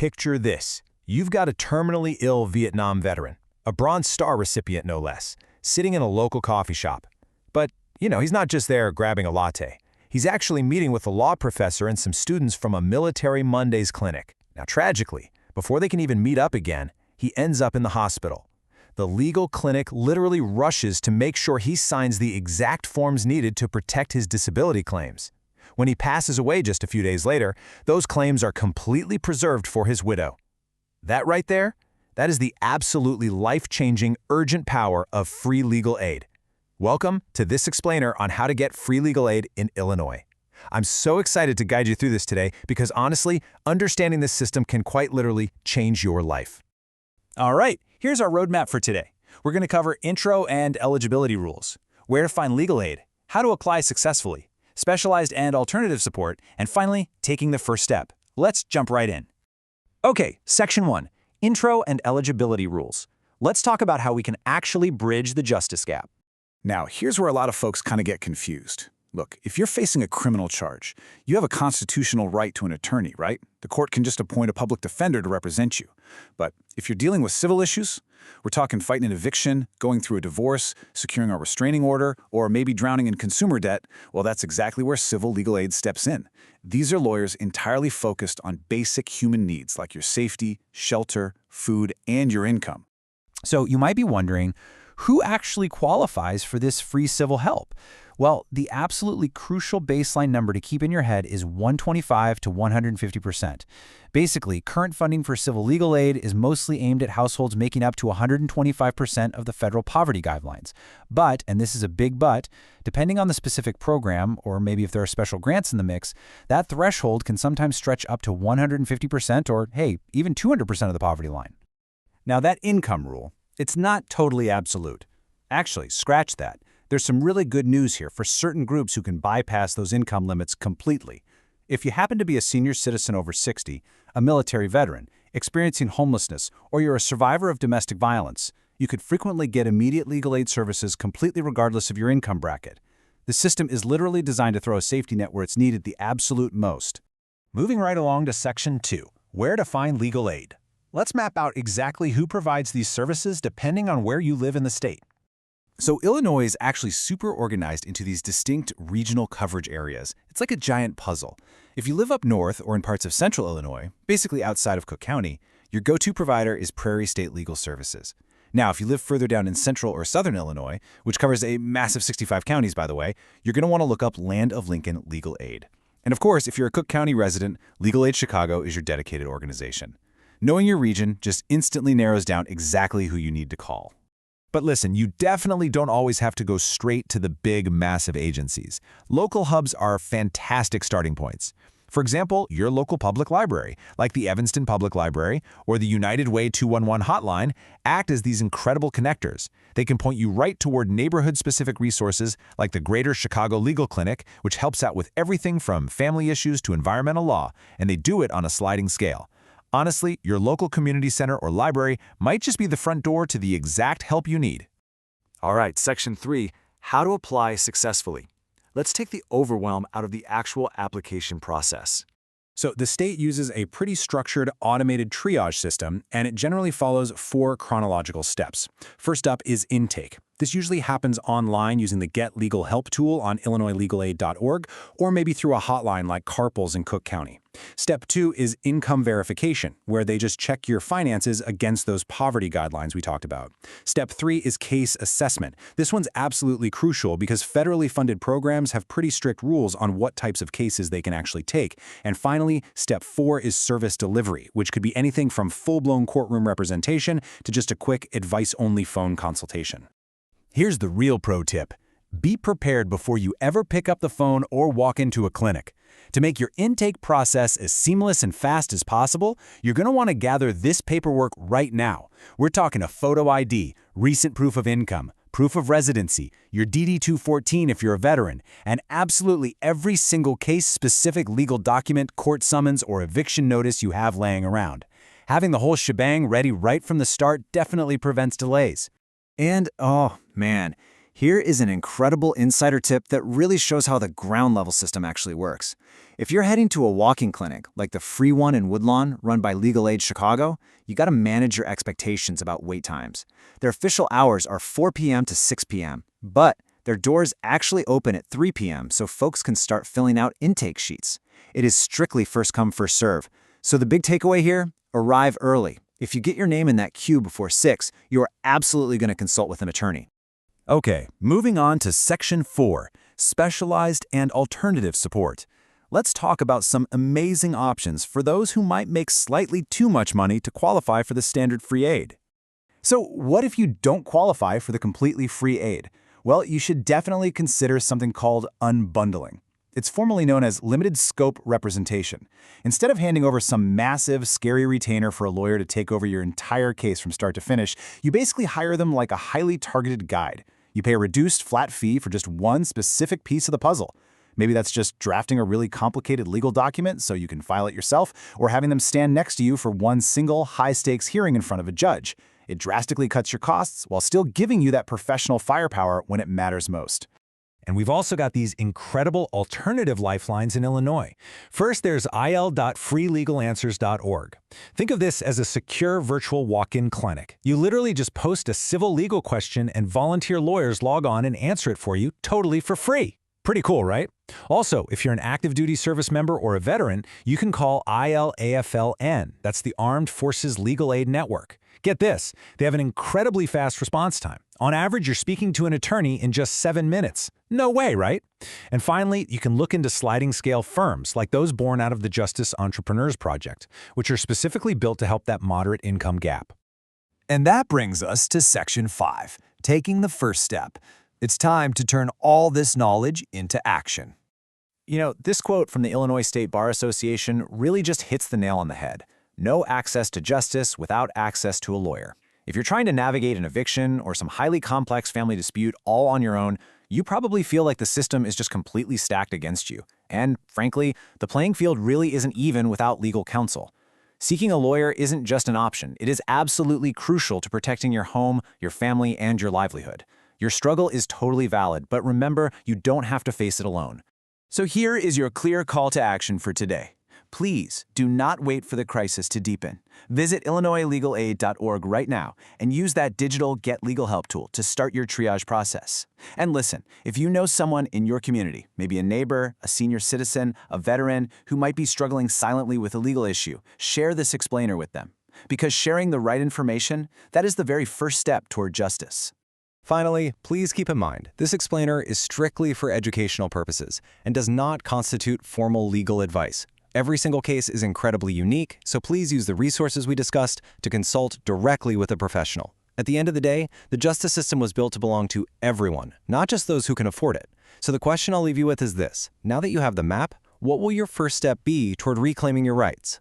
Picture this. You've got a terminally ill Vietnam veteran, a Bronze Star recipient no less, sitting in a local coffee shop. But, he's not just there grabbing a latte. He's actually meeting with a law professor and some students from a Military Mondays clinic. Now, tragically, before they can even meet up again, he ends up in the hospital. The legal clinic literally rushes to make sure he signs the exact forms needed to protect his disability claims. When he passes away just a few days later, those claims are completely preserved for his widow. That right there, that is the absolutely life-changing, urgent power of free legal aid. Welcome to this explainer on how to get free legal aid in Illinois. I'm so excited to guide you through this today because honestly, understanding this system can quite literally change your life. All right, here's our roadmap for today. We're going to cover intro and eligibility rules, where to find legal aid, how to apply successfully, specialized and alternative support, and finally, taking the first step. Let's jump right in. Okay, Section 1, Intro and Eligibility Rules. Let's talk about how we can actually bridge the justice gap. Now, here's where a lot of folks kind of get confused. Look, if you're facing a criminal charge, you have a constitutional right to an attorney, right? The court can just appoint a public defender to represent you. But if you're dealing with civil issues, we're talking fighting an eviction, going through a divorce, securing a restraining order, or maybe drowning in consumer debt, well, that's exactly where civil legal aid steps in. These are lawyers entirely focused on basic human needs like your safety, shelter, food, and your income. So you might be wondering, who actually qualifies for this free civil help? Well, the absolutely crucial baseline number to keep in your head is 125 to 150%. Basically, current funding for civil legal aid is mostly aimed at households making up to 125% of the federal poverty guidelines. But, and this is a big but, depending on the specific program, or maybe if there are special grants in the mix, that threshold can sometimes stretch up to 150% or, hey, even 200% of the poverty line. Now that income rule, it's not totally absolute. Actually, scratch that. There's some really good news here for certain groups who can bypass those income limits completely. If you happen to be a senior citizen over 60, a military veteran, experiencing homelessness, or you're a survivor of domestic violence, you could frequently get immediate legal aid services completely regardless of your income bracket. The system is literally designed to throw a safety net where it's needed the absolute most. Moving right along to Section 2, where to find legal aid. Let's map out exactly who provides these services depending on where you live in the state. So Illinois is actually super organized into these distinct regional coverage areas. It's like a giant puzzle. If you live up north or in parts of central Illinois, basically outside of Cook County, your go-to provider is Prairie State Legal Services. Now, if you live further down in central or southern Illinois, which covers a massive 65 counties, by the way, you're going to want to look up Land of Lincoln Legal Aid. And of course, if you're a Cook County resident, Legal Aid Chicago is your dedicated organization. Knowing your region just instantly narrows down exactly who you need to call. But listen, you definitely don't always have to go straight to the big, massive agencies. Local hubs are fantastic starting points. For example, your local public library, like the Evanston Public Library or the United Way 211 hotline, act as these incredible connectors. They can point you right toward neighborhood-specific resources like the Greater Chicago Legal Clinic, which helps out with everything from family issues to environmental law, and they do it on a sliding scale. Honestly, your local community center or library might just be the front door to the exact help you need. All right, Section 3, how to apply successfully. Let's take the overwhelm out of the actual application process. So the state uses a pretty structured automated triage system, and it generally follows 4 chronological steps. First up is intake. This usually happens online using the Get Legal Help tool on illinoislegalaid.org, or maybe through a hotline like Carpel's in Cook County. Step 2 is income verification, where they just check your finances against those poverty guidelines we talked about. Step 3 is case assessment. This one's absolutely crucial because federally funded programs have pretty strict rules on what types of cases they can actually take. And finally, Step 4 is service delivery, which could be anything from full-blown courtroom representation to just a quick advice-only phone consultation. Here's the real pro tip. Be prepared before you ever pick up the phone or walk into a clinic. To make your intake process as seamless and fast as possible, you're going to want to gather this paperwork right now. We're talking a photo ID, recent proof of income, proof of residency, your DD-214 if you're a veteran, and absolutely every single case-specific legal document, court summons, or eviction notice you have laying around. Having the whole shebang ready right from the start definitely prevents delays. And, oh man, Here is an incredible insider tip that really shows how the ground level system actually works. If you're heading to a walking clinic, like the free one in Woodlawn run by Legal Aid Chicago, you got to manage your expectations about wait times. Their official hours are 4 p.m. to 6 p.m., but their doors actually open at 3 p.m. so folks can start filling out intake sheets. It is strictly first come, first serve. So the big takeaway here, arrive early. If you get your name in that queue before 6, you are absolutely going to consult with an attorney. Okay, moving on to Section 4, Specialized and Alternative Support. Let's talk about some amazing options for those who might make slightly too much money to qualify for the standard free aid. So what if you don't qualify for the completely free aid? Well, you should definitely consider something called unbundling. It's formally known as limited scope representation. Instead of handing over some massive, scary retainer for a lawyer to take over your entire case from start to finish, you basically hire them like a highly targeted guide. You pay a reduced flat fee for just one specific piece of the puzzle. Maybe that's just drafting a really complicated legal document so you can file it yourself, or having them stand next to you for one single, high-stakes hearing in front of a judge. It drastically cuts your costs while still giving you that professional firepower when it matters most. And we've also got these incredible alternative lifelines in Illinois. First, there's il.freelegalanswers.org. Think of this as a secure virtual walk-in clinic. You literally just post a civil legal question and volunteer lawyers log on and answer it for you totally for free. Pretty cool, right? Also, if you're an active duty service member or a veteran, you can call ILAFLN. That's the Armed Forces Legal Aid Network. Get this, they have an incredibly fast response time. On average, you're speaking to an attorney in just 7 minutes. No way, right? And finally, you can look into sliding scale firms like those born out of the Justice Entrepreneurs Project, which are specifically built to help that moderate income gap. And that brings us to Section 5, taking the first step. It's time to turn all this knowledge into action. You know, this quote from the Illinois State Bar Association really just hits the nail on the head. No access to justice without access to a lawyer. If you're trying to navigate an eviction or some highly complex family dispute all on your own, you probably feel like the system is just completely stacked against you. And frankly, the playing field really isn't even without legal counsel. Seeking a lawyer isn't just an option. It is absolutely crucial to protecting your home, your family, and your livelihood. Your struggle is totally valid, but remember, you don't have to face it alone. So here is your clear call to action for today. Please do not wait for the crisis to deepen. Visit IllinoisLegalAid.org right now and use that digital Get Legal Help tool to start your triage process. And listen, if you know someone in your community, maybe a neighbor, a senior citizen, a veteran, who might be struggling silently with a legal issue, share this explainer with them. Because sharing the right information, that is the very first step toward justice. Finally, please keep in mind, this explainer is strictly for educational purposes and does not constitute formal legal advice. Every single case is incredibly unique, so please use the resources we discussed to consult directly with a professional. At the end of the day, the justice system was built to belong to everyone, not just those who can afford it. So the question I'll leave you with is this. Now that you have the map, what will your first step be toward reclaiming your rights?